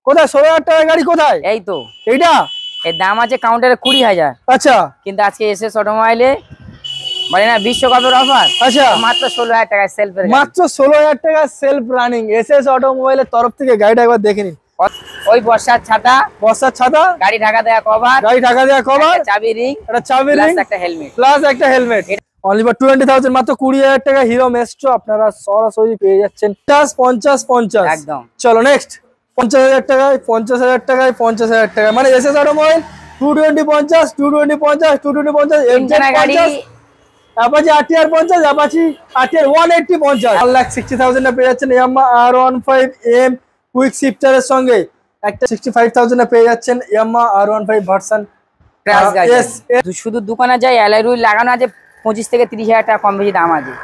কোথায় 16,000 টাকার গাড়ি কোথায়? এই তো এইটা এর দাম আছে কাউন্টারে 20,000। আচ্ছা কিন্তু আজকে এসএস অটোমোবাইলে মানে না বিশ্বকাপের অফার। আচ্ছা মাত্র 16,000 টাকায় সেলফের মাত্র 16,000 টাকা সেলফ রানিং এসএস অটোমোবাইলের তরফ থেকে গাড়িটা একবার দেখে নিন। ওই বর্ষার ছাতা, গাড়ি ঢাকা দেয়া কভার, চাবি রিং, একটা চাবি রিং, একটা হেলমেট প্লাস একটা হেলমেট। অনলি ফর 20,000, মাত্র 20,000 টাকা হিরো মেস্ট্রো আপনারা সরাসরি পেয়ে যাচ্ছেন। 50 একদম। চলো নেক্সট 50,000 টাকায় 50,000 টাকায় 50,000 টাকা মানে এসএস অটোমোবাইল 220 50 220 50 220 50 এমজেড গাড়ি অ্যাপাচি আরটিআর 50 অ্যাপাচি আরটিআর 180 50 1,60,000 এ পেয়ে যাচ্ছেন ইয়ামাহা R15M কুইক শিফটারের সঙ্গে। একটা 65,000 এ পেয়ে যাচ্ছেন ইয়ামাহা R15 ভার্সন ক্র্যাশ গাড়ি। শুধু দোকানে যাই অ্যালয় হুইল লাগানো আছে 25 থেকে 30,000 টাকা কম বেশি দাম আছে।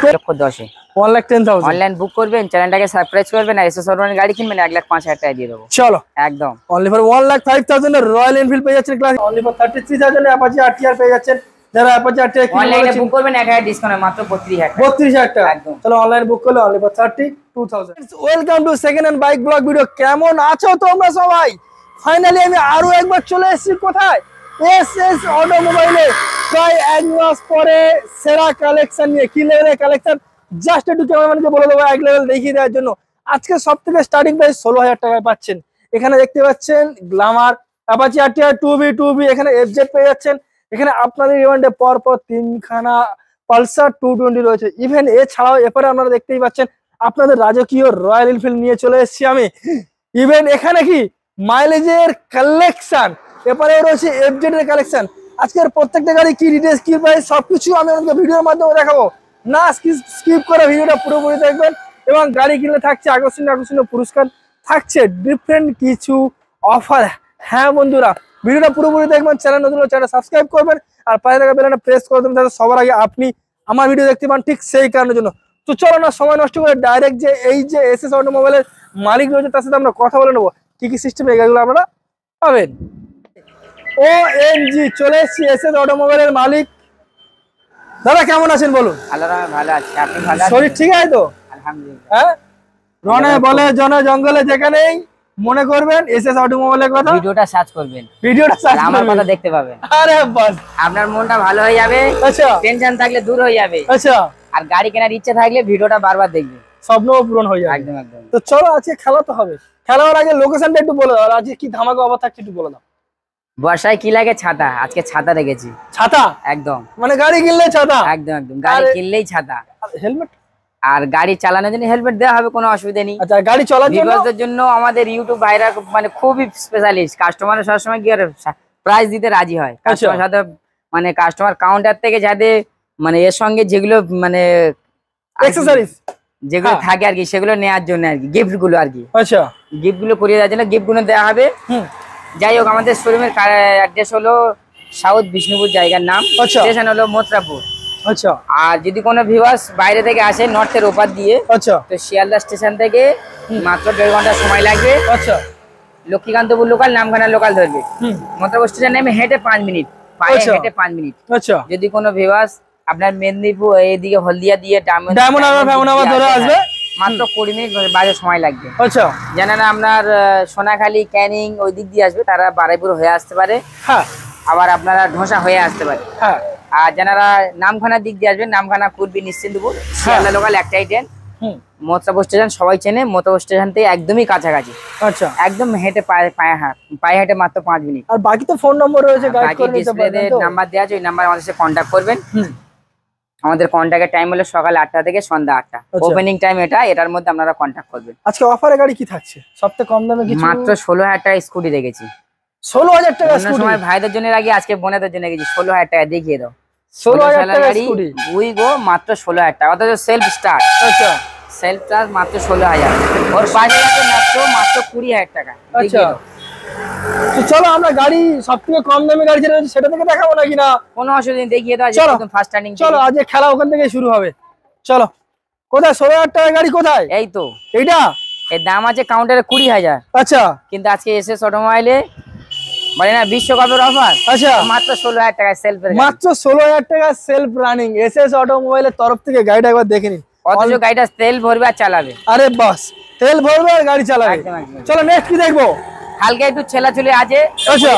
1,10,000 1,10,000 অনলাইন বুক করবেন, চ্যানেলটাকে সাবস্ক্রাইব করবেন, আর এসএস অটোমোবাইল গাড়ি কিনবেন 1,05,000 টাকা দিয়ে দেবো। চলো একদম অনলি ফর 1,05,000 এর রয়্যাল এনফিল্ড পেয়ে যাচ্ছেন class. Only for 33,000 A Apache RTR পেয়ে যাচ্ছেন। যারা অ্যাপাচি আরটিআর অনলাইনে বুক করবেন 1,000 ডিসকাউন্ট মাত্র 32,000 টাকা। একদম। চলো অনলাইন বুক করলে only for 32,000। Welcome to second hand bike blog video. কেমন আছো তোমরা সবাই? ফাইনালি আমি আরো একবার চলে এসেছি কোথায়, এসএস অটোমোবাইলে। প্রায় 1 মাস পরে সেরা কালেকশন নিয়ে। কি লেভেলের কালেকশন জাস্ট একটু ক্যামেরাম্যানকে বলে দেবো এক লেভেল দেখিয়ে দেওয়ার জন্য। আজকে সব থেকে স্টার্টিং প্রাইস 16,000 টাকায় পাচ্ছেন। এখানে দেখতে পাচ্ছেন গ্ল্যামার, অ্যাপাচি আরটিআর 2B, এখানে এফজেড পেয়ে যাচ্ছেন। এখানে আপনাদের ইভেন্টে পরপর 3খানা পালসার 220 রয়েছে। ইভেন এছাড়াও এরপরে আপনারা দেখতেই পাচ্ছেন আপনাদের রাজকীয় রয়্যাল এনফিল্ড নিয়ে চলে এসেছি আমি। ইভেন এখানে কি মাইলেজের কালেকশন, এরপরে রয়েছে এফজেড এর কালেকশন। আজকের প্রত্যেকটা গাড়ি কি ডিটেইলস কি প্রাইস সবকিছু আমি আপনাদের ভিডিওর মাধ্যমে দেখাবো। না স্কিপ করে ভিডিওটা পুরোপুরি দেখবেন। এবং গাড়ি কিনলে থাকছে আকর্ষণীয় পুরস্কার, থাকছে ডিফারেন্ট কিছু অফার। হ্যাঁ বন্ধুরা, ভিডিওটা পুরোপুরি দেখবেন। চ্যানেল নতুন হলে চ্যানেল সাবস্ক্রাইব করবেন, আর পাশে থাকা বেলটা প্রেস করে দেবেন যাতে সবার আগে আপনি আমার ভিডিও দেখতে পান, ঠিক সেই কারণের জন্য। তো চলো না সময় নষ্ট করে ডাইরেক্ট যে এই যে এসএস অটোমোবাইলের মালিক রয়েছে তার সাথে আমরা কথা বলে নেবো কি কি সিস্টেমে এই গাড়িগুলো আপনারা পাবেন। OMG চলে এসেছি এসএস অটোমোবাইলের মালিক। দাদা কেমন আছেন বলুন? ভালো আছি, আপনি ভালো আছেন? শরীর ঠিক আছে তো? আলহামদুলিল্লাহ। হ্যাঁ, রনে বলে জনে জঙ্গলে যেখানেই মনে করবেন এসএস অটোমোবাইলের কথা, ভিডিওটা সার্চ করবেন, আমার করবেন, কথা দেখতে পাবেন। আরে বাস আপনার মনটা ভালো হয়ে যাবে। আচ্ছা, টেনশন থাকলে দূর হয়ে যাবে। আচ্ছা, আর গাড়ি কেনার ইচ্ছে থাকলে ভিডিওটা বারবার দেখবেন, স্বপ্নও পূরণ হয়ে যাবে। একদম একদম। তো চলো আজকে খেলা তো হবে। খেলার আগে লোকেশনটা একটু বলে দাও, আজকে কি ধামাকা অফার থাকছে একটু বলে দাও। বর্ষায় কি লাগে? ছাতা। আজকে ছাতা রেখেছি। ছাতা? একদম, মানে গাড়ি কিনলে ছাতা? একদম একদম, গাড়ি কিনলেই ছাতা। হেলমেট? আর গাড়ি চালানোর জন্য হেলমেট দেওয়া হবে, কোনো অসুবিধা নেই। আচ্ছা, গাড়ি চলার জন্য আমাদের ইউটিউব ভাইরা মানে খুবই স্পেশালিস্ট। কাস্টমার সবসময় কি প্রাইস দিতে রাজি হয়। কাস্টমার সাথে মানে কাস্টমার কাউন্টার থেকে যাতে মানে এর সঙ্গে যেগুলো মানে অ্যাকসেসরিজ যেগুলো থাকে আর কি সেগুলো নেওয়ার জন্য আর কি, গিফট গুলো আর কি। আচ্ছা, গিফট গুলো করিয়ে দেওয়ার জন্য গিফট গুলো দেওয়া হবে। যাই হোক, আমাদের শোরুমের অ্যাড্রেস হলো সাউথ বিষ্ণুপুর, জায়গার নাম। স্টেশন হলো মথুরাপুর। আচ্ছা, আর যদি কোনো ভিউয়ার্স বাইরে থেকে আসে নর্থের ওপার দিয়ে, আচ্ছা, তো শিয়ালদা স্টেশন থেকে মাত্র 1.5 ঘন্টা সময় লাগবে। আচ্ছা, লক্ষ্মীকান্তপুর লোকাল, নামখানা লোকাল ধরবে। মথুরাপুর স্টেশন নেমে হেঁটে 5 মিনিট, পায়ে হেঁটে 5 মিনিট। আচ্ছা, যদি কোনো ভিউয়ার্স আপনার মেদিনীপুর এইদিকে হলদিয়া দিয়ে ডায়মন্ড হারবার ধরে আসবে, মাত্র 20 মিনিট বাইরে সময় লাগবে। আচ্ছা, জানেন আপনার সোনাখালী ক্যানিং ওই দিক দিয়ে আসবে তারা বারাইপুর হয়ে আসতে পারে। হ্যাঁ, আবার আপনারা ঢোসা হয়ে আসতে পারে। হ্যাঁ, আর যারা নামখানার দিক দিয়ে আসবেন, নামখানা কুরবি নিশ্চিন্তপুর, শিয়ালদা লোকাল একটাই ট্রেন। মথুরাপুর স্টেশন সবাই চেনে, মথুরাপুর স্টেশন থেকে একদমই কাছাকাছি। আচ্ছা, একদম হেঁটে পায়ে হেঁটে মাত্র 5 মিনিট। আর বাকি তো ফোন নম্বর রয়েছে, ডিসপ্লেতে নাম্বার দেওয়া আছে, ওই নাম্বার আমাদের সাথে কন্ট্যাক্ট করবেন। আমাদের কন্ট্যাক্টের টাইম হলো সকাল 8টা থেকে সন্ধ্যা 8টা, ওপেনিং টাইম এটার মধ্যে আপনারা কন্ট্যাক্ট করবেন। আজকে অফারে গাড়ি কি থাকছে সবথেকে কম দামে? কিছু মাত্র 16,000 টাকা স্কুটি রেখেছি। 16,000 টাকা স্কুটি? সময় ভাইদের জন্য রাখি, আজকে বোনেদের জন্য রেখেছি। 16,000 টাকা দেখিয়ে দাও। 16,000 টাকা স্কুটি উই গো, মাত্র 16,000 টাকা, অথচ সেলফ স্টার্ট। আচ্ছা, সেলফ স্টার্ট মাত্র 16,000। ওর পাশে আছে মাত্র 20,000 টাকা। আচ্ছা, তো চলো আমরা গাড়ি সবথেকে কম দামে গাড়ি যেটা রয়েছে সেটা থেকে দেখাবো নাকি? না, কোনো অসুবিধা নেই, দেখিয়ে দাও। একদম ফার্স্ট স্টার্টিং। চলো আজকে খেলা ওখান থেকে শুরু হবে। চলো, কোথায় 16,000 টাকা গাড়ি কোথায়? এই তো এইটা। এর দাম আছে কাউন্টারে 20,000। আচ্ছা, কিন্তু আজকে এসএস অটোমোবাইলে মানে না বিশ্বকাপের অফার। আচ্ছা, মাত্র 16,000 টাকা সেলফের, মাত্র 16,000 টাকা সেলফ রানিং এসএস অটোমোবাইলের তরফ থেকে গাড়িটা একবার দেখে নিন। অথচ গাড়িটা তেল ভরবে আর চালাবে। আরে বাস, তেল ভরবে আর গাড়ি চালাবে। চলো নেক্সট কি দেখবো? হালকা একটু ছেলাছুলি আছে। আচ্ছা,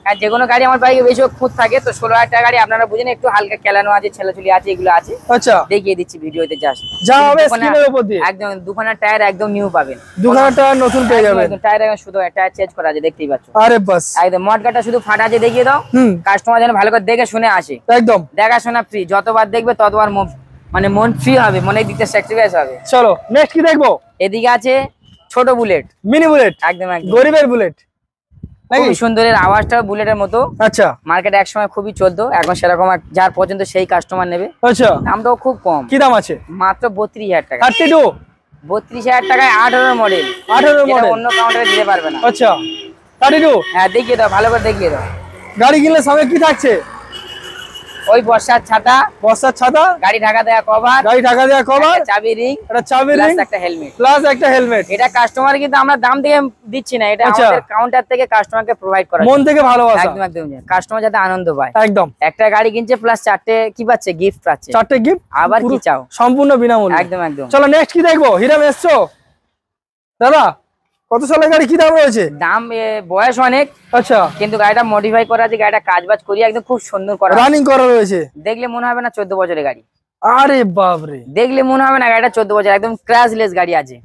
আর যে কোনো গাড়ি আমার বাইকে বেশি খুঁত থাকে, তো 16,000 টাকা গাড়ি আপনারা বুঝেন, একটু হালকা কেলানো আছে, ছেলাছুলি আছে, এগুলো আছে। আচ্ছা, দেখিয়ে দিচ্ছি ভিডিওতে জাস্ট যা হবে স্ক্রিনের উপর দিয়ে। একদম দুখানা টায়ার একদম নিউ পাবেন, দুখানা টায়ার নতুন পেয়ে যাবেন। টায়ার শুধু টায়ার চেঞ্জ করা আছে, দেখতেই পাচ্ছ। আরে বাস, একদম মটকাটা শুধু ফাটা আছে, দেখিয়ে দাও। কাস্টমার যেন ভালো করে দেখে শুনে আসে। একদম দেখাশোনা ফ্রি, যতবার দেখবে ততবার মানে মন ফ্রি হবে, মনে দিতে স্যাক্রিফাইস হবে। চলো নেক্সট কি দেখবো? এদিকে আছে ছোট বুলেট, মিনি বুলেট, একদম একদম গরিবের বুলেট, খুবই সুন্দরের আওয়াজটা বুলেটের মতো। আচ্ছা, মার্কেটে একসময় খুবই চলতো, এখন সেরকম যার পর্যন্ত সেই কাস্টমার নেবে। আচ্ছা, দামটাও খুব কম। কি দাম আছে? মাত্র 32,000 টাকা। 32, 32,000 টাকায় 18 মডেল। 18 মডেল অন্য কাউন্টারে দিতে পারবে না। আচ্ছা, 32। হ্যাঁ, দেখিয়ে দাও, ভালো করে দেখিয়ে দাও। গাড়ি কিনলে সঙ্গে কি থাকছে? ওই বর্ষার ছাতা, বর্ষার ছাতা, গাড়ি ঢাকা দেয়া কভার, গাড়ি ঢাকা দেয়া কভার, চাবি রিং, এটা চাবি রিং, একটা হেলমেট, প্লাস একটা হেলমেট। এটা কাস্টমার কিন্তু আমরা দাম দিয়ে দিচ্ছি না, এটা আমাদের কাউন্টার থেকে কাস্টমারকে প্রোভাইড করা, মন থেকে ভালোবাসা। একদম একদম, কাস্টমার যাতে আনন্দ পায়। একদম, একটা গাড়ি কিনছে প্লাস 4টে কি পাচ্ছে, গিফট পাচ্ছে। 4টে গিফট, আবার কি চাও, সম্পূর্ণ বিনামূল্যে। একদম একদম। চলো নেক্সট কি দেখবো? হিরাম এসছো দাদা, কত সালের গাড়ি, কি দাম রয়েছে? দাম বয়স অনেক, আচ্ছা, কিন্তু গাড়িটা মডিফাই করা আছে, গাড়িটা কাজবাজ করি একদম খুব সুন্দর করা, রানিং করা রয়েছে। দেখলে মনে হবে না 14 বছরের গাড়ি। আরে বাপ রে, দেখলে মনে হবে না গাড়িটা 14 বছর, একদম ক্র্যাশলেস গাড়ি আছে।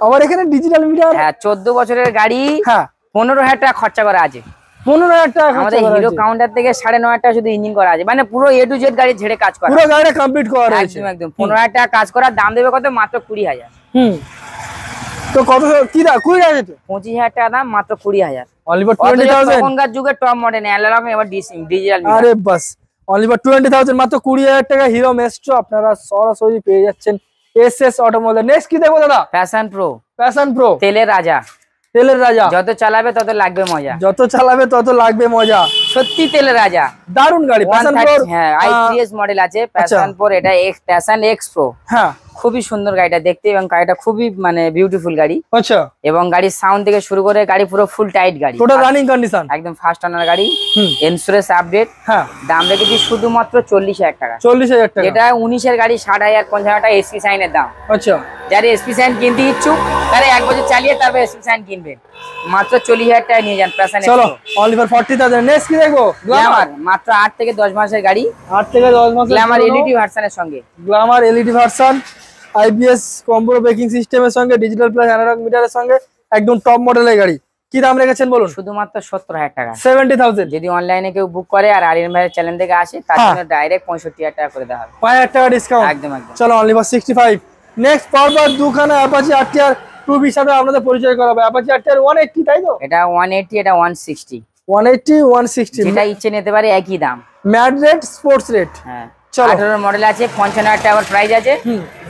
আমার এখানে ডিজিটাল মিটার। হ্যাঁ, 14 বছরের গাড়ি। হ্যাঁ, 15,000 টাকা খরচা করা আছে। 15,000 টাকা আমাদের হিরো কাউন্টার থেকে 9,500 টাকা শুধু ইঞ্জিন করা আছে, মানে পুরো এ টু জেড গাড়ি ঝেড়ে কাজ করা, পুরো গাড়িটা কমপ্লিট করা রয়েছে। একদম একদম। 15,000 টাকা কাজ করার দাম দেবে কত? মাত্র 20,000। তো কত কি দাম? 20,000 তো 25,000 টাকা দাম, মাত্র 20,000। Only for 20,000। তখনকার যুগে টপ মডেল অ্যানালগ, এবার ডিজিটাল। আরে বাস, অনলি ফর 20,000, মাত্র 20,000 টাকা হিরো মেস্ট্রো আপনারা সরাসরি পেয়ে যাচ্ছেন এসএস অটোমোবাইল। নেক্সট কি দেখবো দাদা? Passion pro. প্যাশন প্রো, তেলের রাজা। তেলের রাজা, যত চালাবে তত লাগবে মজা, যত চালাবে তত লাগবে মজা। সত্যি তেলের রাজা, দারুন গাড়ি প্যাশন প্রো। হ্যাঁ, i3s মডেল আছে প্যাশন প্রো, এটা প্যাশন এক্স প্রো। হ্যাঁ, খুবই সুন্দর গাড়িটা দেখতে, এবং গাড়িটা খুবই মানে বিউটিফুল গাড়ি। আচ্ছা, এবং গাড়ির সাউন্ড থেকে শুরু করে গাড়ি পুরো ফুল টাইট গাড়ি, টোটাল রানিং কন্ডিশন, একদম ফার্স্ট ওনার গাড়ি, ইন্স্যুরেন্স আপডেট। হ্যাঁ, দাম রেখেছি শুধুমাত্র 40,000 টাকা। 40,000 টাকা, যেটা 19-এর গাড়ি 60,000 50,000 টাকা এসপি সাইনের দাম। আচ্ছা, যারা এসপি সাইন কিনতে ইচ্ছুক তারা 1 বছর চালিয়ে তারপর এসপি সাইন কিনবে, মাত্র 40,000 টাকা নিয়ে যান প্যাশন। চলো অনলি ফর 40,000। নেক্সট কি দেখবো? গ্ল্যামার, মাত্র 8 থেকে 10 মাসের গাড়ি, 8 থেকে 10 মাসের গ্ল্যামার এলইডি ভার্সনের সঙ্গে। Glamour LED version, IBS combo breaking সিস্টেমের সঙ্গে, ডিজিটাল প্লাস অ্যানালগ মিটারের সঙ্গে, একদম টপ মডেলের গাড়ি। কি দাম রেখেছেন বলুন? শুধুমাত্র 70,000 টাকা, 70,000। যদি অনলাইনে কেউ বুক করে আর আরিয়ান ভাইয়ের চ্যানেল থেকে আসে তার জন্য ডাইরেক্ট 65,000 টাকা করে দেওয়া হবে, 5,000 টাকা ডিসকাউন্ট। একদম একদম। চলো অনলি ফর 65। নেক্সট পরপর দুখানা অ্যাপাচি আরটিআর 2B সাথে আপনাদের পরিচয় করাবো। অ্যাপাচি আরটিআর 180, তাই তো? এটা 180, এটা 160, 180 160, যেটা ইচ্ছে নিতে পারে, একই দাম। Matte rate, sports rate. হ্যাঁ, চলো 18 মডেল আছে, 55,000 টাকা প্রাইস আছে।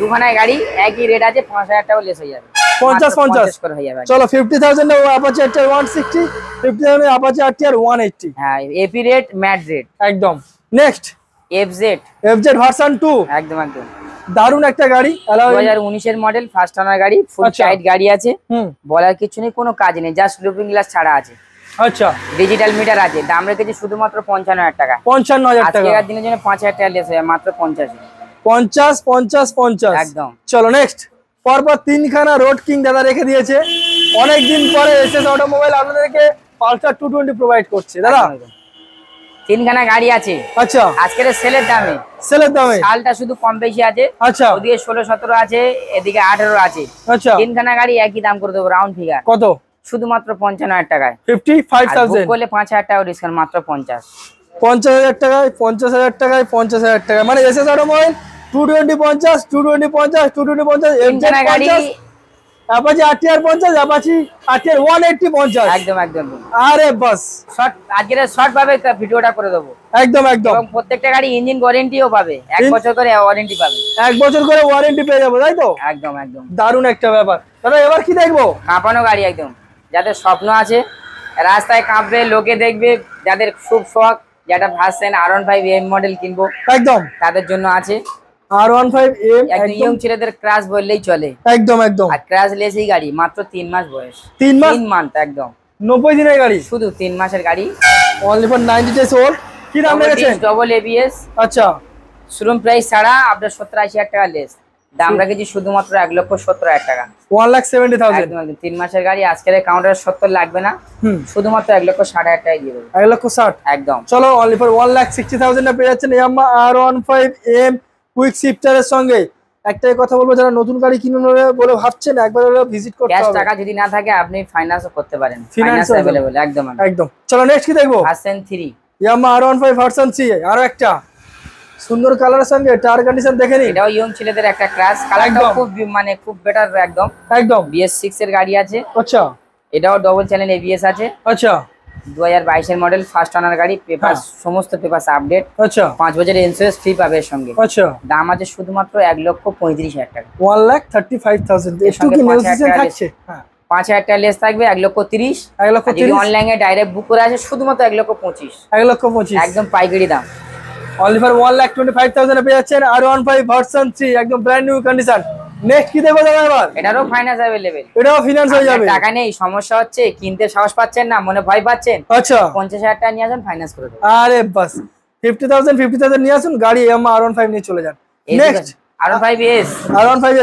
দুখানায় গাড়ি একই রেট আছে, 5,000 টাকা লেস হয়ে যাবে, 50 করে হয়ে যাবে। চলো 50,000 এ অ্যাপাচি আরটিআর 160, 50,000 এ অ্যাপাচি আরটিআর 180। হ্যাঁ, এপি রেট, ম্যাট রেট, একদম। নেক্সট এফজেড, এফজেড ভার্সন 2, একদম একদম। দারুন একটা গাড়ি, 2019-এর মডেল, ফার্স্ট ওনার গাড়ি, ফুল টাইট গাড়ি আছে, বলার কিছু নেই, কোনো কাজ নেই, জাস্ট লুকিং গ্লাস ছাড়া আছে। আচ্ছা, ডিজিটাল মিটার আছে। দাম রেখেছি শুধুমাত্র 55,000 টাকা। 55,000 টাকা, আজকের দিনের জন্য 5,000 টাকা লেস হয়, মাত্র 50। 50 50 50, একদম। চলো নেক্সট। পরপর তিনখানা রোড কিং দাদা রেখে দিয়েছে। অনেকদিন পরে এসএস অটোমোবাইল আপনাদেরকে পালসার 220 প্রোভাইড করছে দাদা। তিনখানা গাড়ি আছে, আচ্ছা, আজকের সেলের দামে, সেলের দামে সালটা শুধু কম বেশি আছে। আচ্ছা, ওদিকে 16 17 আছে, এদিকে 18 আছে। আচ্ছা, তিনখানা গাড়ি একই দাম করে দেবো, রাউন্ড ফিগার। কত? শুধুমাত্র 55,000 টাকায়। 55,000 করলে 5,000 টাকা ডিসকাউন্ট, মাত্র 50। 50,000 টাকায়, 50,000 টাকায়, 50,000 টাকা, মানে এসএস অটোমোবাইল 220 50, 220 50, 220 50, এফজেড গাড়ি, 50, অ্যাপাচি আরটিআর 50, অ্যাপাচি আরটিআর 180 50। একদম একদম। আরে বাস, শর্ট আজকের শর্ট ভাবে ভিডিওটা করে দেবো, একদম একদম। এবং প্রত্যেকটা গাড়ি ইঞ্জিন ওয়ারেন্টিও পাবে, 1 বছর করে ওয়ারেন্টি পাবে, 1 বছর করে ওয়ারেন্টি পেয়ে যাবো, তাই তো? একদম একদম। দারুণ একটা ব্যাপার দাদা। এবার কি দেখবো? কাঁপানো গাড়ি, একদম যাদের স্বপ্ন আছে রাস্তায় কাঁপবে, লোকে দেখবে, যাদের খুব শখ যেটা ভার্সন R15 এম মডেল কিনবো, একদম তাদের জন্য আছে। R15 এম, একদম ইয়ং ছেলেদের ক্রাশ বললেই চলে, একদম একদম। আর ক্রাশ লেসই গাড়ি, মাত্র 3 মাস বয়স, 3 মান্থ, একদম 90 দিনের গাড়ি, শুধু 3 মাসের গাড়ি, অনলি ফর 90 days old। কি দাম রেখেছেন? Double ABS. আচ্ছা, শোরুম প্রাইস ছাড়া আপনার 70-80 হাজার টাকা লেস, দাম রেখেছি শুধুমাত্র 1,70,000 টাকা। 1,70,000 একদম 3 মাসের গাড়ি, আজকের কাউন্টারে 70 লাগবে না, শুধুমাত্র 1,60,000 টাকায় দিয়ে দেবো। 1,60,000 একদম। চলো অনলি ফর 1,60,000 পেয়ে যাচ্ছেন ইয়ামাহা R15M কুইক শিফটারের সঙ্গে। একটাই কথা বলবো, যারা নতুন গাড়ি কিনবে বলে ভাবছেন, একবার হলো ভিজিট করতে হবে। ক্যাশ টাকা যদি না থাকে আপনি ফাইন্যান্সও করতে পারেন, ফাইন্যান্স अवेलेबल। একদম একদম। চলো নেক্সট কি দেখবো? ভার্সন 3 ইয়ামাহা R15 ভার্সন 3, আরো একটা সুন্দর কালারের সঙ্গে টায়ার কন্ডিশন দেখে নিন। এটাও ইয়ং ছেলেদের একটা ক্লাস, কালারটাও খুব মানে খুব বেটার। একদম একদম BS6 এর গাড়ি আছে। আচ্ছা, এটাও ডবল চ্যানেল ABS আছে। আচ্ছা 2022 এর মডেল, ফার্স্ট ওনার গাড়ি, পেপার সমস্ত পেপার আপডেট। আচ্ছা 5 বছরের ইন্স্যুরেন্স ফ্রি পাবে এর সঙ্গে। আচ্ছা দাম আছে শুধুমাত্র 1,35,000 টাকা। 1,35,000 একটু কি নেগোসিয়েশন থাকছে? হ্যাঁ 5,000 টাকা লেস থাকবে, 1,30,000। 1,30,000 যদি অনলাইনে ডাইরেক্ট বুক করে আসে শুধুমাত্র 1,25,000। 1,25,000 একদম পাইকারি দাম। অনলি ফর 1,25,000 পেয়ে যাচ্ছেন R15 ভার্সন 3, একদম ব্র্যান্ড নিউ কন্ডিশন। নেক্সট কি দেখবো দাদা এবার? এটারও ফাইন্যান্স अवेलेबल। এটাও ফিনান্স হয়ে যাবে। টাকা নেই, সমস্যা হচ্ছে, কিনতে সাহস পাচ্ছেন না, মনে ভয় পাচ্ছেন, আচ্ছা 50,000 টাকা নিয়ে আসুন, ফাইন্যান্স করে দেবো। আরে বাস 50,000 নিয়ে আসুন, গাড়ি ইয়ামাহা R15 নিয়ে চলে যান। নেক্সট R15S,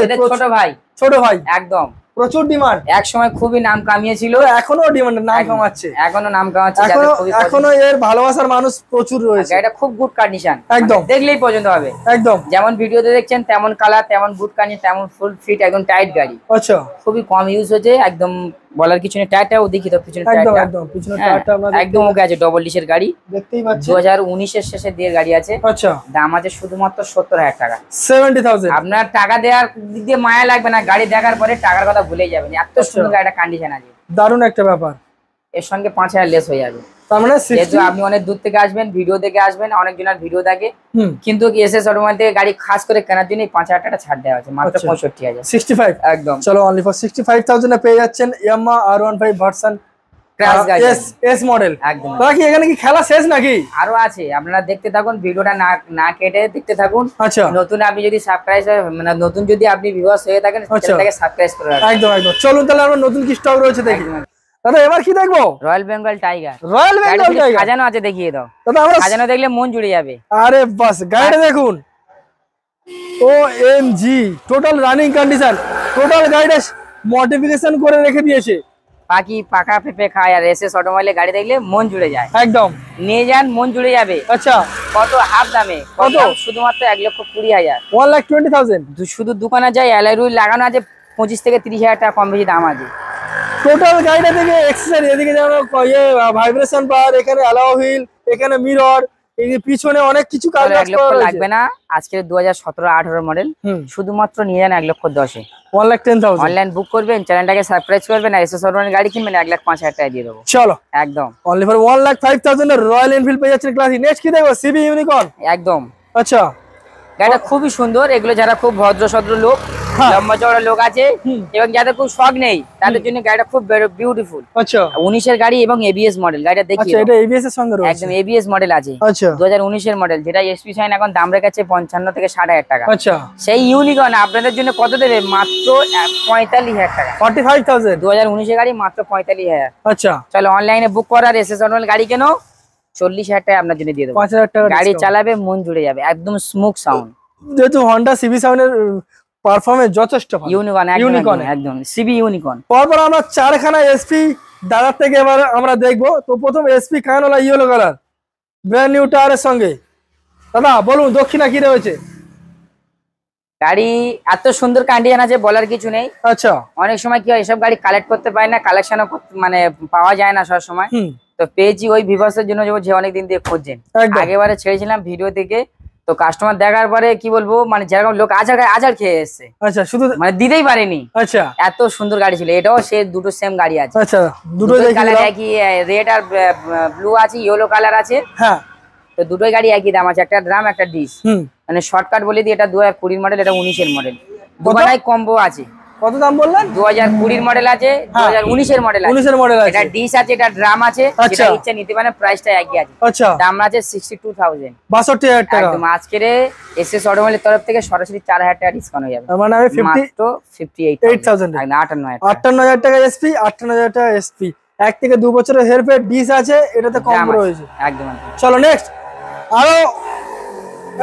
এটা ছোট ভাই। ছোট ভাই একদম প্রচুর ডিমান্ড, এক সময় খুবই নাম কামিয়েছিল, এখনো ডিমান্ড, নাম কামাচ্ছে, এখনো নাম কামাচ্ছে, এখনো এর ভালোবাসার মানুষ প্রচুর রয়েছে। এটা খুব গুড কন্ডিশন, একদম দেখলেই পছন্দ হবে। একদম যেমন ভিডিওতে দেখছেন তেমন কালার, তেমন গুড কন্ডিশন, তেমন ফুল ফিট, একদম টাইট গাড়ি। আচ্ছা খুবই কম ইউজ হচ্ছে, একদম বলার কিছু নেই। টায়ারটাও দেখি তো পিছনে, একদম একদম পিছনে টায়ারটা আমরা একদম ওকে আছে, ডবল ডিশের গাড়ি, দেখতেই পাচ্ছেন। 2019 এর শেষে দিয়ে গাড়ি আছে। আচ্ছা দাম আছে শুধুমাত্র 70,000 টাকা। 70,000 আপনার টাকা দেওয়ার দিক দিয়ে মায়া লাগবে না, গাড়ি দেখার পরে টাকার কথা ভুলে যাবেন, এত সুন্দর গাড়িটা কন্ডিশন আছে। দারুণ একটা ব্যাপার। এর সঙ্গে 5,000 লেস হয়ে যাবে। তার মানে যেহেতু আপনি অনেক দূর থেকে আসবেন, ভিডিও দেখে আসবেন, অনেকজনের ভিডিও দেখে, কিন্তু এসএস অটোমোবাইল থেকে গাড়ি খাস করে কেনার জন্য 5,000 টাকা ছাড় দেওয়া আছে, মাত্র 65,000। 65 একদম। চলো অনলি ফর 65,000 এ পেয়ে যাচ্ছেন Yamaha R15 version S model. একদম। কি এখানে কি খেলা শেষ নাকি? আরো আছে, আপনারা দেখতে থাকুন, ভিডিওটা না কেটে দেখতে থাকুন। আচ্ছা নতুন আপনি যদি সাবস্ক্রাইব, মানে নতুন যদি আপনি ভিউয়ার্স হয়ে থাকেন, চ্যানেলটাকে সাবস্ক্রাইব করে রাখুন। একদম একদম। চলুন তাহলে আমরা নতুন কি স্টক রয়েছে দেখি। দাদা এবার কি দেখবো? Royal Bengal tiger. Royal Bengal tiger সাজানো আছে, দেখিয়ে দাও। দাদা আমরা সাজানো দেখলে মন জুড়ে যাবে। আরে বাস গাড়িটা দেখুন, OMG total running condition, total গাড়িটা মডিফিকেশন করে রেখে দিয়েছে। বাকি পাকা পেপে খায়, আর এসএস অটোমোবাইলে গাড়ি দেখলে মন জুড়ে যায়। একদম নিয়ে যান, মন জুড়ে যাবে। আচ্ছা কত হাফ দামে? কত? শুধুমাত্র 1,20,000। 1,20,000 শুধু দোকানে যাই, অ্যালয় হুইল লাগানো আছে, 25 থেকে 30,000 টাকা কম বেশি দাম আছে। টোটাল গাড়িটা থেকে এক্সেসরি, এদিকে যেমন ভাইব্রেশন বার, এখানে অ্যালয় হুইল, এখানে মিরর, এই যে পিছনে অনেক কিছু কাজ লাগবে না। আজকে 2017-18 মডেল, শুধুমাত্র নিয়ে যান 1,10,000। 1,10,000 অনলাইন বুক করবেন, চ্যানেলটাকে সাবস্ক্রাইব করবেন, আর এসএস অটোমোবাইল গাড়ি কিনবেন, 1,05,000 টাকা দিয়ে দেবো। চলো একদম অনলি ফর 1,05,000 এর রয়্যাল এনফিল্ড পেয়ে যাচ্ছেন ক্লাসিক। নেক্সট কি দেখবো? CB Unicorn. একদম। আচ্ছা গাড়িটা খুবই সুন্দর। এগুলো যারা খুব ভদ্র সদ্র লোক, লম্বা চওড়া লোক আছে, এবং যাদের খুব শখ নেই, তাদের জন্য গাড়িটা খুব বিউটিফুল। আচ্ছা 19 এর গাড়ি এবং ABS মডেল। গাড়িটা দেখি। আচ্ছা এটা ABS এর সঙ্গে রয়েছে। একদম ABS মডেল আছে। আচ্ছা 2019 এর মডেল, যেটা এসপি সাইন এখন দাম রেখেছে 55 থেকে 60,000 টাকা। আচ্ছা সেই ইউনিকর্ন আপনাদের জন্য কত দেবে? মাত্র 45,000 টাকা। 45,000 2019 এর গাড়ি, মাত্র 45,000। আচ্ছা চলো অনলাইনে বুক করার এসএস অটোমোবাইল গাড়ি কেন, 40,000 টাকা আপনার জন্য দিয়ে দেবো। 5,000 টাকা গাড়ি চালাবে, মন জুড়ে যাবে, একদম স্মুথ সাউন্ড। যেহেতু হন্ডা CB7 এর পারফরম্যান্স যথেষ্ট ভালো। ইউনিকর্ন একদম সিবি ইউনিকর্ন। পরপর আমরা চারখানা এসপি দাদার থেকে এবার আমরা দেখবো। তো প্রথম এসপি কানওয়ালা ইয়েলো কালার, ব্র্যান্ড নিউ টায়ারের সঙ্গে। দাদা বলুন দক্ষিণা কি রয়েছে? গাড়ি এত সুন্দর কন্ডিশন আছে, বলার কিছু নেই। আচ্ছা অনেক সময় কি হয়, এসব গাড়ি কালেক্ট করতে পারে না, কালেকশনও মানে পাওয়া যায় না সব সময়। তো পেয়েছি ওই ভিভার্সের জন্য, যে অনেকদিন দিয়ে খুঁজছেন। আগেবারে ছেড়েছিলাম ভিডিও থেকে, তো কাস্টমার দেখার পরে কি বলবো, মানে যেরকম লোক আজার খেয়ে এসছে। আচ্ছা শুধু মানে দিতেই পারেনি। আচ্ছা এত সুন্দর গাড়ি ছিল। এটাও সে দুটো সেম গাড়ি আছে। আচ্ছা দুটো কালার একই, রেড আর ব্লু আছে, ইয়েলো কালার আছে। হ্যাঁ তো দুটোই গাড়ি একই দাম আছে, একটা ড্রাম একটা ডিশ। মানে শর্টকাট বলে দিই, এটা 2020 মডেল, এটা 19 এর মডেল। দুটোই কম্বো আছে। কত দাম বললেন? 2020 মডেল আছে, 2019 এর মডেল আছে। 19 এর মডেল আছে, এটা ডিশ আছে, এটা ড্রাম আছে। যেটা ইচ্ছা নিতে পারেন, প্রাইসটা একই আছে। আচ্ছা দাম আছে 62,000। 62,000 টাকা। একদম আজকের এসএস অটোমোবাইলের তরফ থেকে সরাসরি 4,000 টাকা ডিসকাউন্ট হয়ে যাবে। মানে আমি 58,000 58,000 টাকা এসপি, 58,000 টাকা এসপি। 1 থেকে 2 বছরের হেরফের ডিশ আছে, এটাতে কম রয়েছে। একদম। চলো নেক্সট আরো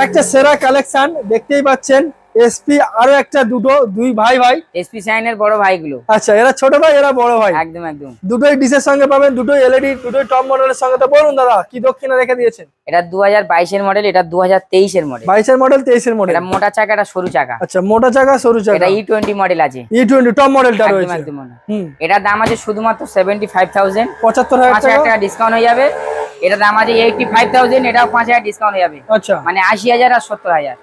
একটা সেরা কালেকশন দেখতেই পাচ্ছেন, এসপি আরো একটা দুই ভাই এসপি শাইনের বড় ভাইগুলো। আচ্ছা, এরা ছোট ভাই এরা বড় ভাই। একদম একদম। দুটোই ডিসের সঙ্গে পাবেন, দুটোই এলইডি, দুটোই টপ মডেলের সঙ্গে। তো বলুন দাদা কি দক্ষিণা রেখে দিয়েছেন? এটা 2022 এর মডেল, এটা 2023 এর মডেল। 22 এর মডেল, 23 এর মডেল। এটা মোটা চাকা, এটা সরু চাকা। আচ্ছা, মোটা চাকা সরু চাকা। এটা E20 মডেল আছে। E20 টপ মডেলটা রয়েছে। একদম একদম। এটার দাম আছে শুধুমাত্র 75,000, 75,000 টাকা ডিসকাউন্ট হয়ে যাবে। এটার দাম আছে 85,000, এটাও 5,000 ডিসকাউন্ট হয়ে যাবে। আচ্ছা, মানে 80,000 আর 70,000।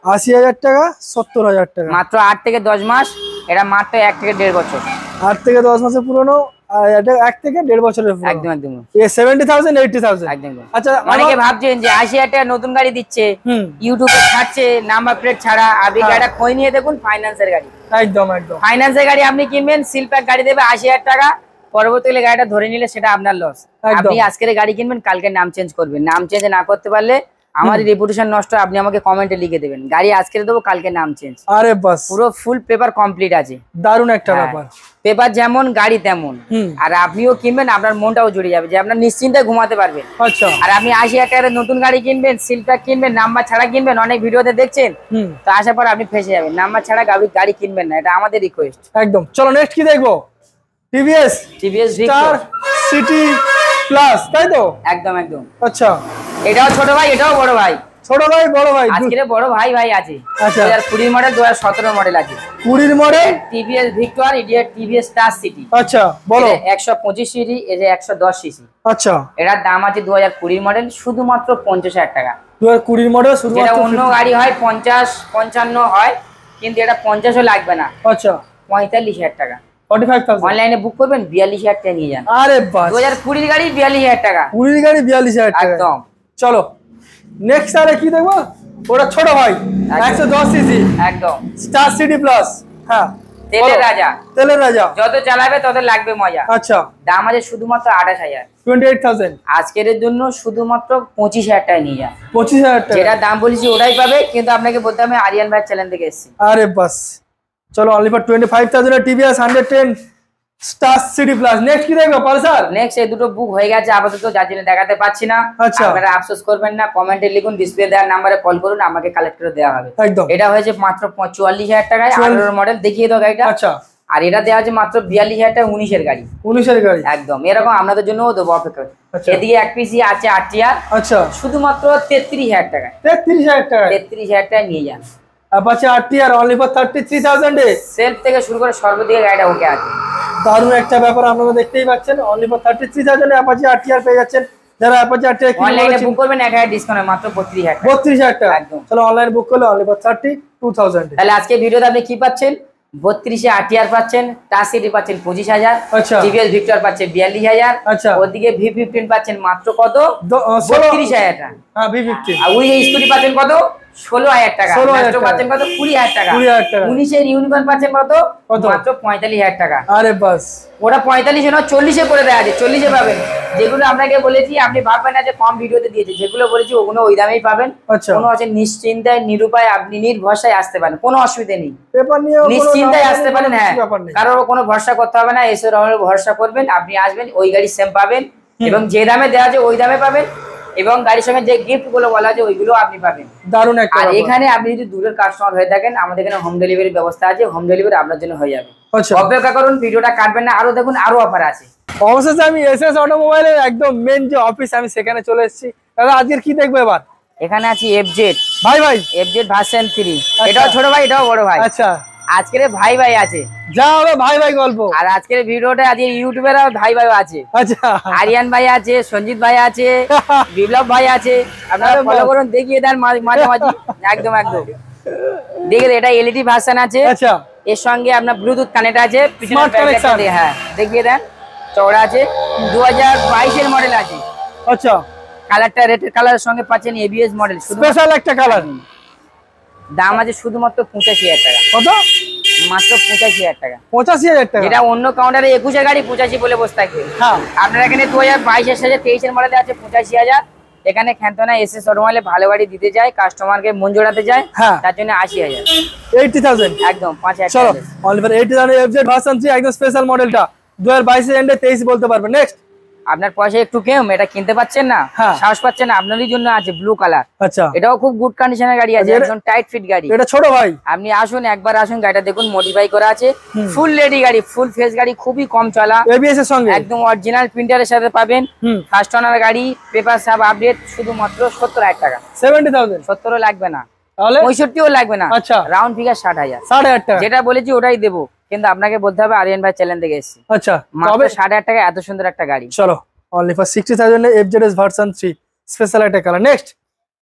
80,000 টাকা, 70,000 টাকা। মাত্র 8 থেকে 10 মাস, এটা মাত্র 1 থেকে 1.5 বছর। 8 থেকে 10 মাসের পুরনো, আর এটা 1 থেকে 1.5 বছরের পুরনো। একদম একদম। এ 70,000, 80,000। একদম। আচ্ছা, অনেকে ভাবছেন যে 80,000 টাকা নতুন গাড়ি দিচ্ছে, ইউটিউবে ছাড়ছে নাম্বার প্লেট ছাড়া। আপনি গাড়িটা খোঁজ নিয়ে দেখুন, ফাইন্যান্সের গাড়ি। একদম একদম। ফাইন্যান্সের গাড়ি আপনি কিনবেন, সিল প্যাক গাড়ি দেবে 80,000 টাকা, পরবর্তীকালে গাড়িটা ধরে নিলে সেটা আপনার লস। আপনি আজকের গাড়ি কিনবেন, কালকে নাম চেঞ্জ করবেন। নাম চেঞ্জ না করতে পারলে আমার রেপুটেশন নষ্ট। আপনি আমাকে কমেন্টে লিখে দেবেন, গাড়ি আজকে দেবো, কালকে নাম চেঞ্জ। আরে বাস, পুরো ফুল পেপার কমপ্লিট আছে। দারুণ একটা ব্যাপার। পেপার যেমন গাড়ি তেমন। আর আপনিও কিনবেন, আপনার মনটাও জুড়ে যাবে যে আপনার নিশ্চিন্তে ঘুমাতে পারবেন। আচ্ছা, আর আপনি 80,000 টাকার নতুন গাড়ি কিনবেন, সিল প্যাক কিনবেন, নাম্বার ছাড়া কিনবেন, অনেক ভিডিওতে দেখছেন, তো আসার পর আপনি ফেসে যাবেন। নাম্বার ছাড়া গাড়ি কিনবেন না, এটা আমাদের রিকোয়েস্ট। একদম। চলো নেক্সট কি দেখবো? টিভিএস স্টার সিটি প্লাস, তাই তো? একদম একদম। আচ্ছা, এটাও ছোট ভাই, এটাও বড় ভাই। ছোট ভাই বড় ভাই, আজকের বড় ভাই আছে। আচ্ছা, 2020 মডেল, 2017 মডেল আছে। 20 model TVS Victor, idiot TVS star city. আচ্ছা, বলো। 125 সিসি, এই যে 110 সিসি। আচ্ছা, এটার দাম আছে 2020 মডেল, শুধুমাত্র 50,000 টাকা। 2020 মডেল, শুধুমাত্র। অন্য গাড়ি হয় 50-55 হয়, কিন্তু এটা 50ও লাগবে না। আচ্ছা, 45,000 টাকা। 45,000 অনলাইনে বুক করবেন, 42,000 টাকা নিয়ে যান। আরে বাস, 2020 গাড়ি 42,000 টাকা। 20 গাড়ি 42,000 টাকা। একদম। চলো নেক্সট আরে কি দেখবো? ওটা ছোট ভাই, 110 সিসি। একদম। Star city plus. হ্যাঁ, তেলের রাজা। তেলের রাজা। যত চালাবে তত লাগবে মজা। আচ্ছা, দাম আছে শুধুমাত্র 28,000। 28,000। আজকের জন্য শুধুমাত্র 25,000 টাকা নিয়ে যান। 25,000 টাকা। যেটা দাম বলেছি ওটাই পাবে, কিন্তু আপনাকে বলতে হবে আরিয়ান ভাই চ্যানেল থেকে এসেছি। আরে বাস, চলো অনলি ফর 25,000 এর TVS 110 star city plus. Next কি দেখবো? পালসার। নেক্সট এই দুটো বুক হয়ে গেছে আপাতত, যার জন্য দেখাতে পাচ্ছি না। আচ্ছা, আপনারা আফসোস করবেন না, কমেন্টে লিখুন, ডিসপ্লে দেওয়ার নাম্বারে কল করুন, আমাকে কালেক্ট করে দেওয়া হবে। একদম। এটা হয়েছে মাত্র 44,000 টাকায়, 18 মডেল। দেখিয়ে দাও গাড়িটা। আচ্ছা, আর এটা দেওয়া আছে মাত্র 42,000 টাকা, 19 এর গাড়ি। 19 এর গাড়ি। একদম। এরকম আপনাদের জন্য দেবো, অপেক্ষা। এদিকে এক পিসি আছে 8 টিয়ার। আচ্ছা, শুধুমাত্র 33,000 টাকা। 33,000 টাকা। 33,000 টাকা নিয়ে যান। অ্যাপাচি 8 টিয়ার অনলি ফর 33,000 এ। সেলফ থেকে শুরু করে সর্বদিকে গাড়িটা ওকে আছে। দারুণ একটা ব্যাপার, আপনারা দেখতেই পাচ্ছেন। অনলি ফর 33,000 এ অ্যাপাচি 8 টিয়ার পেয়ে যাচ্ছেন। যারা অ্যাপাচি 8 টিয়ার অনলাইনে বুক করবেন 1000 ডিসকাউন্ট, মাত্র 32,000 টাকা। 32,000 টাকা। একদম। চলো অনলাইনে বুক করলে অনলি ফর 32,000। তাহলে আজকে ভিডিওতে আপনি কি পাচ্ছেন? 32 8 টিয়ার পাচ্ছেন, টাচ সিটি পাচ্ছেন 25,000। আচ্ছা, টিভিএস ভিক্টর পাচ্ছেন 42,000। আচ্ছা, ওদিকে V15 পাচ্ছেন মাত্র কত? 32,000 টাকা। হ্যাঁ, V15। আর ওই স্কুটি পাচ্ছেন কত? 16,000 টাকা। 16,000 মেট্রো পাচ্ছেন কত? 20,000 টাকা। 20,000 টাকা। 19 এর ইউনিকর্ন পাচ্ছেন কত? মাত্র 45,000 টাকা। আরে বাস, ওটা 45 না 40 এ করে দেওয়া আছে, 40 এ পাবেন। যেগুলো আপনাকে বলেছি আপনি ভাববেন না যে কম ভিডিওতে দিয়েছে, যেগুলো বলেছি ওগুলো ওই দামেই পাবেন। আচ্ছা, কোনো আছে নিশ্চিন্তায় নিরুপায় আপনি নির্ভরসায় আসতে পারেন, কোনো অসুবিধা নেই। পেপার নিয়ে নিশ্চিন্তায় আসতে পারেন। হ্যাঁ, কারোর কোনো ভরসা করতে হবে না, এসে ভরসা করবেন, আপনি আসবেন, ওই গাড়ি সেম পাবেন, এবং যে দামে দেওয়া আছে ওই দামে পাবেন, এবং গাড়ির সঙ্গে যে গিফট গুলো বলা আছে ওইগুলো আপনি পাবেন। দারুণ একটা। আর এখানে আপনি যদি দূরের কাস্টমার হয়ে থাকেন, আমাদের এখানে হোম ডেলিভারি ব্যবস্থা আছে, হোম ডেলিভারি আপনার জন্য হয়ে যাবে। আচ্ছা, অপেক্ষা করুন, ভিডিওটা কাটবেন না, আরো দেখুন, আরো অফার আছে। অবশেষে আমি এসএস অটোমোবাইলের একদম মেন যে অফিস, আমি সেখানে চলে এসেছি। দাদা আজকের কি দেখবো এবার? এখানে আছে এফজেড। ভাই এফজেড ভার্সন 3। এটাও ছোট ভাই, এটাও বড় ভাই। আচ্ছা, আজকের ভাই আছে, যা হবে ভাই গল্প। আর আজকের ভিডিওটা আজকে ইউটিউবের ভাই আছে। আচ্ছা, আরিয়ান ভাই আছে, সঞ্জিত ভাই আছে, বিপ্লব ভাই আছে। আপনারা ফলো করুন, দেখিয়ে দেন মাঝামাঝি। একদম একদম। দেখে এটা এলইডি ভার্সন আছে। আচ্ছা, এর সঙ্গে আপনার ব্লুটুথ কানেক্ট আছে, স্মার্ট কানেকশন। হ্যাঁ, দেখিয়ে দেন। চওড়া আছে, 2022 এর মডেল আছে। আচ্ছা, কালারটা রেড কালারের সঙ্গে পাচ্ছেন, এবিএস মডেল, স্পেশাল একটা কালার। দাম আছে শুধুমাত্র 85,000 টাকা। কত? মাত্র 85,000 টাকা। 85,000 টাকা। যেটা অন্য কাউন্টারে 21 এর গাড়ি 85 বলে বসে থাকে। হ্যাঁ, আপনার এখানে 2022 এর সাথে 23 এর মডেল আছে 85,000। এখানে খ্যান্তনা এসএস অটোমোবাইলে ভালো গাড়ি দিতে যায়, কাস্টমারকে মন জোড়াতে যায়, তার জন্য 80,000। 80,000 একদম 5,000। চলো অনলি ফর 80,000 এফজেড ভার্সন 3 একদম স্পেশাল মডেলটা 2022 এর এন্ডে 23 বলতে পারবেন। নেক্সট আপনার পয়সা একটু কম, এটা কিনতে পাচ্ছেন না, সাহস পাচ্ছেন না, আপনারই জন্য আছে ব্লু কালার। আচ্ছা, এটাও খুব গুড কন্ডিশনের গাড়ি আছে, একদম টাইট ফিট গাড়ি। এটা ছোট ভাই, আপনি আসুন, একবার আসুন, গাড়িটা দেখুন, মডিফাই করা আছে, ফুল রেডি গাড়ি, ফুল ফেস গাড়ি, খুবই কম চলা, এবিএস এর সঙ্গে একদম অরিজিনাল প্রিন্টারের সাথে পাবেন। ফার্স্ট ওনার গাড়ি, পেপার সব আপডেট, শুধুমাত্র 70,000 টাকা। 70,000? 70 লাগবে না, তাহলে 65ও লাগবে না। আচ্ছা, রাউন্ড ফিগার 60,000। 60,000 টাকা যেটা বলেছি ওটাই দেবো, কিন্তু আপনাকে বলতে হবে আরিয়ান ভাই চ্যানেল থেকে এসেছি। আচ্ছা, মাত্র 60,000 টাকা এত সুন্দর একটা গাড়ি। চলো, only for 60,000 A FZS version 3 special একটা কালার। নেক্সট,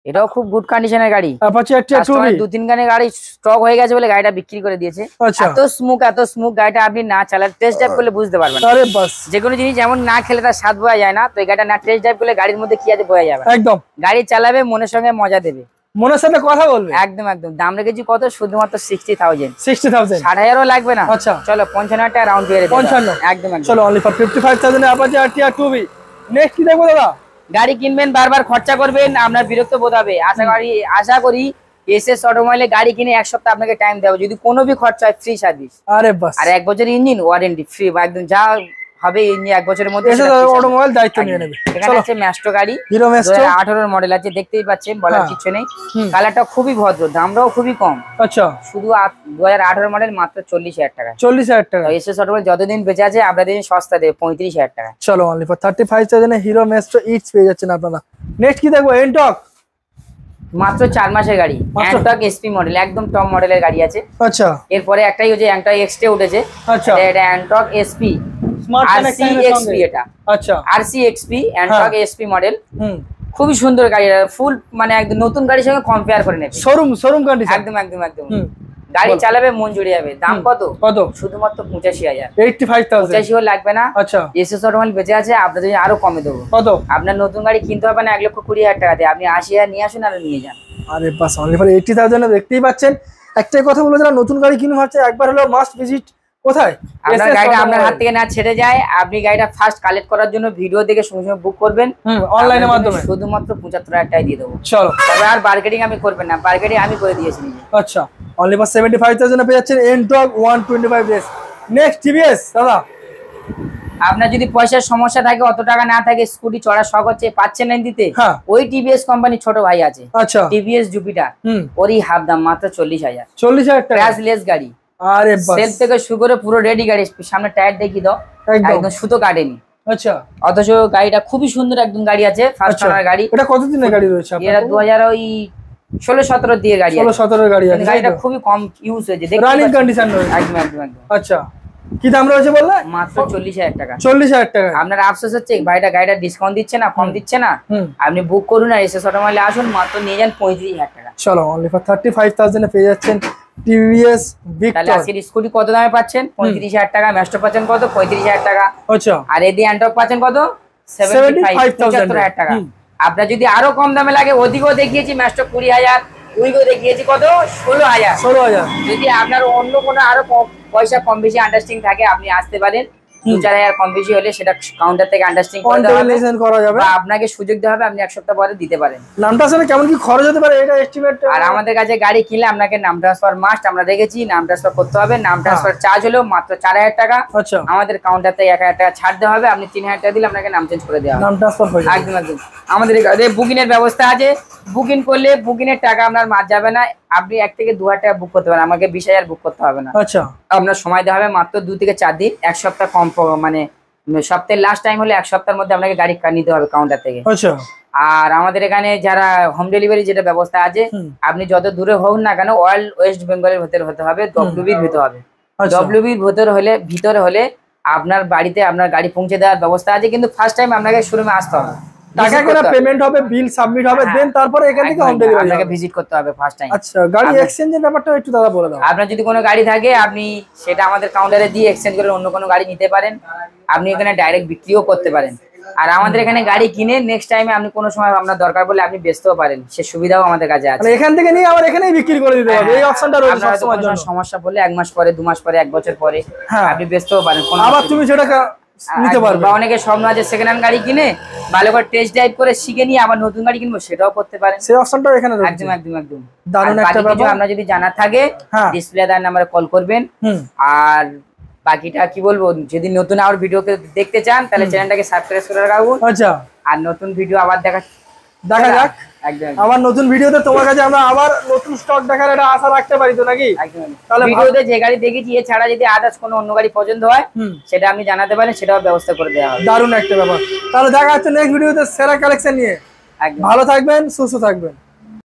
এটাও খুব গুড কন্ডিশনের গাড়ি। অ্যাপাচি RTR 2B, 2-3 গাড়ি গাড়ি স্টক হয়ে গেছে বলে গাড়িটা বিক্রি করে দিয়েছে। এত স্মুথ গাড়িটা, আপনি না চালালে টেস্ট ড্রাইভ করলে বুঝতে পারবেন। আরে বাস, যে কোনো জিনিস যেমন না খেলে তার স্বাদ বোঝা যায় না, তো এই গাড়িটা না টেস্ট ড্রাইভ করলে গাড়ির মধ্যে কি আছে বোঝা যাবে একদম। গাড়ি চালাবে, মনের সঙ্গে মজা দেবে, মনের সাথে কথা বলবে, একদম একদম। দাম রেখেছি কত? শুধুমাত্র 60,000। 60,000? 60,000ও লাগবে না। আচ্ছা, চলো 55,000 টাকা রাউন্ড দিয়ে 55, একদম একদম। চলো, only for 55,000 A Apache RTR 2B। Next কি দেখবো দাদা? গাড়ি কিনবেন, বারবার খরচা করবেন, আপনার বিরক্ত বোধ হবে। আশা করি এসএস অটোমোবাইলে গাড়ি কিনে 1 সপ্তাহ আপনাকে টাইম দেবো, যদি কোনো ভি খরচা হয় ফ্রি সার্ভিস। আরে বাস, আর 1 বছর ইঞ্জিন ওয়ারেন্টি ফ্রি, একদম যা হবে ইঞ্জিন 1 বছরের মধ্যে এসএস অটোমোবাইল দায়িত্ব নিয়ে নেবে। এখানে আছে ম্যাস্টো গাড়ি, হিরো ম্যাস্টো 2018 মডেল আছে, দেখতেই পাচ্ছেন, বলার কিছু নেই। কালারটা খুবই ভদ্র, দামটাও খুবই কম। আচ্ছা, শুধু 2018 মডেল, মাত্র 40,000 টাকা। 40,000 টাকা। এসএস অটোমোবাইল যতদিন বেঁচে আছে আপনাদের সস্তা দেবে, 35,000 টাকা। চলো, only for 35,000 A hero ম্যাস্টো it's পেয়ে যাচ্ছেন আপনারা। নেক্সট কি দেখবো? এনটক, মাত্র 4 মাসের গাড়ি, এনটক এসপি মডেল, একদম টপ মডেলের গাড়ি আছে। আচ্ছা, এরপরে একটাই হচ্ছে এনটক এক্সটে উঠেছে। আচ্ছা, এটা Ntorq SP smart RC XP, এটা আচ্ছা, RC XP Ntorq SP model. হুম, খুবই সুন্দর গাড়ি, ফুল মানে একদম নতুন গাড়ির সঙ্গে কম্পেয়ার করে নেবে, শোরুম কন্ডিশন, একদম একদম একদম। গাড়ি চালাবে, মন জুড়ে যাবে। দাম কত? শুধুমাত্র 85,000। 85,000? 85ও লাগবে না। আচ্ছা, এসএস অটোমোবাইল বেঁচে আছে, আপনাদের জন্য আরো কমে দেবো। কত? আপনার নতুন গাড়ি কিনতে হবে না 1,20,000 টাকা দিয়ে, আপনি 80,000 নিয়ে আসুন আর নিয়ে যান। আরে বাস, অনলি ফর 80,000 এ দেখতেই পাচ্ছেন। একটাই কথা বলে, যারা নতুন গাড়ি কিনে ভাবছে একবার হলো মাস্ট ভিজিট কোথায়? আপনার গাড়িটা আপনার হাত থেকে না ছেড়ে যায়, আপনি গাড়িটা ফার্স্ট কালেক্ট করার জন্য ভিডিও দেখে সঙ্গে সঙ্গে বুক করবেন অনলাইনের মাধ্যমে, শুধুমাত্র 75,000 টাকায় দিয়ে দেবো। চলো, তবে আর বার্গেনিং আমি করবেন না, বার্গেনিং আমি করে দিয়েছি নিজে। আচ্ছা, অনলি ফর 75,000 এ পেয়ে যাচ্ছেন এনটক 125S। নেক্সট টিভিএস দাদা, আপনার যদি পয়সার সমস্যা থাকে, অত টাকা না থাকে, স্কুটি চড়া শখ হচ্ছে, পাচ্ছেন না দিতে, ওই টিভিএস কোম্পানি ছোট ভাই আছে, আচ্ছা, টিভিএস জুপিটার, ওরই হাফ দাম, মাত্র 40,000। 40,000 টাকা ক্র্যাশলেস গাড়ি। আরে বাস, সেলফ থেকে শুরু করে পুরো রেডি গাড়ি, সামনে টায়ার দেখিয়ে দাও, একদম সুতো কাটেনি। আচ্ছা, অথচ গাড়িটা খুবই সুন্দর একদম গাড়ি আছে, ফার্স্ট ওনার গাড়ি। এটা কতদিনের গাড়ি রয়েছে আপনার? এটা 2016-17 দিয়ে গাড়ি, 16-17 গাড়ি আছে। গাড়িটা খুবই কম ইউজ হয়েছে, রানিং কন্ডিশন রয়েছে, একদম একদম একদম। আচ্ছা, কি দাম রয়েছে বললে? মাত্র 40,000 টাকা। 40,000 টাকা। আপনার আফসোস হচ্ছে ভাইটা গাড়িটা ডিসকাউন্ট দিচ্ছে না, কম দিচ্ছে না, আপনি বুক করুন আর এসএস অটোমোবাইলে আসুন, মাত্র নিয়ে যান 35,000 টাকা। চলো, অনলি ফর 35,000 এ পেয়ে যাচ্ছেন টিভিএস ভিক্টর। তাহলে আজকের স্কুটি কত দামে পাচ্ছেন? 35,000 টাকা। ম্যাস্টো পাচ্ছেন কত? 35,000 টাকা। আচ্ছা, আর এদি অ্যান্টক পাচ্ছেন কত? 75,000 টাকা। আপনার যদি আরো কম দামে লাগে, ওদিকেও দেখিয়েছি ম্যাস্টো 20,000, ওইদিকেও দেখিয়েছি কত? 16,000। যদি আপনার অন্য কোনো আরো পয়সা কম বেশি আন্ডারস্ট্যান্ডিং থাকে, আপনি আসতে পারেন। 2-4,000 কম বেশি হলে সেটা কাউন্টার থেকে আন্ডারস্ট্যান্ডিং করা যাবে, বা আপনাকে সুযোগ দেওয়া হবে, আপনি 1 সপ্তাহ পরে দিতে পারেন। নাম ট্রান্সফার কেমন কি খরচ হতে পারে এটা এস্টিমেট? আর আমাদের কাছে গাড়ি কিনলে আপনাকে নাম ট্রান্সফার মাস্ট, আমরা দেখেছি, নাম ট্রান্সফার করতে হবে। নাম ট্রান্সফার চার্জ হলো মাত্র 4,000 টাকা। আচ্ছা, আমাদের কাউন্টার থেকে 1,000 টাকা ছাড় দেওয়া হবে, আপনি 3,000 টাকা দিলে আপনাকে নাম চেঞ্জ করে দেওয়া হবে, নাম ট্রান্সফার হয়ে যাবে। একদম একদম। আমাদের এখানে বুকিং এর ব্যবস্থা আছে, বুকিং করলে বুকিং এর টাকা আপনার মার যাবে না, আপনি 1 থেকে 2,000 টাকা বুক করতে পারেন, আমাকে 20,000 বুক করতে হবে না। আচ্ছা, আপনার সময় দেওয়া হবে মাত্র 2 থেকে 4 দিন, 1 সপ্তাহ কম, মানে সপ্তাহের লাস্ট টাইম হলে 1 সপ্তাহের মধ্যে আপনাকে গাড়ি নিতে হবে কাউন্টার থেকে। আচ্ছা, আর আমাদের এখানে যারা হোম ডেলিভারি যেটা ব্যবস্থা আছে, আপনি যত দূরে হোক না কেন, অল ওয়েস্ট বেঙ্গলের ভিতরে হতে হবে, ডব্লিউবির ভিতরে হবে। ডব্লিউবির ভিতরে হলে আপনার বাড়িতে আপনার গাড়ি পৌঁছে দেওয়ার ব্যবস্থা আছে, কিন্তু ফার্স্ট টাইম আপনাকে শোরুমে আসতে হবে, টাকা কেনা পেমেন্ট হবে, বিল সাবমিট হবে, দেন তারপরে এখান থেকে হোম ডেলিভারি আপনাকে ভিজিট করতে হবে ফার্স্ট টাইম। আচ্ছা, গাড়ি এক্সচেঞ্জের ব্যাপারটা একটু দাদা বলে দাও। আপনার যদি কোনো গাড়ি থাকে, আপনি সেটা আমাদের কাউন্টারে দিয়ে এক্সচেঞ্জ করে অন্য কোনো গাড়ি নিতে পারেন, আপনি এখানে ডাইরেক্ট বিক্রিও করতে পারেন। আর আমাদের এখানে গাড়ি কিনে নেক্সট টাইমে আপনি কোনো সময় আপনার দরকার পড়লে আপনি বেচতেও পারেন, সে সুবিধাও আমাদের কাছে আছে। এখান থেকে নিয়ে আবার এখানেই বিক্রি করে দিতে হবে, এই অপশনটা রয়েছে সব সময়ের জন্য। সমস্যা পড়লে 1 মাস পরে, 2 মাস পরে, 1 বছর পরে আপনি বেচতেও পারেন, আবার তুমি সেটা নিতে পারবে। বা অনেকে স্বপ্ন আছে সেকেন্ড হ্যান্ড গাড়ি কিনে ভালো করে টেস্ট ড্রাইভ করে শিখে নিয়ে আবার নতুন গাড়ি কিনবো, সেটাও করতে পারেন, সেই অপশনটাও এখানে রয়েছে। একদম একদম একদম দারুণ একটা ব্যাপার। আপনার যদি জানা থাকে ডিসপ্লে দেওয়ার নাম্বারে কল করবেন। আর বাকিটা কি বলবো, যদি নতুন আর ভিডিওকে দেখতে চান তাহলে চ্যানেলটাকে সাবস্ক্রাইব করে রাখুন। আচ্ছা, আর নতুন ভিডিও আবার দেখা যাক। একদম আবার নতুন ভিডিওতে তোমার কাছে আমরা আবার নতুন স্টক দেখার একটা আশা রাখতে পারি তো নাকি? একদম। তাহলে ভিডিওতে যে গাড়ি দেখেছি এছাড়া যদি আদার্স কোনো অন্য গাড়ি পছন্দ হয় সেটা আপনি জানাতে পারেন, সেটাও ব্যবস্থা করে দেওয়া হবে। দারুণ একটা ব্যাপার। তাহলে দেখা হচ্ছে নেক্সট ভিডিওতে সেরা কালেকশন নিয়ে। ভালো থাকবেন, সুস্থ থাকবেন।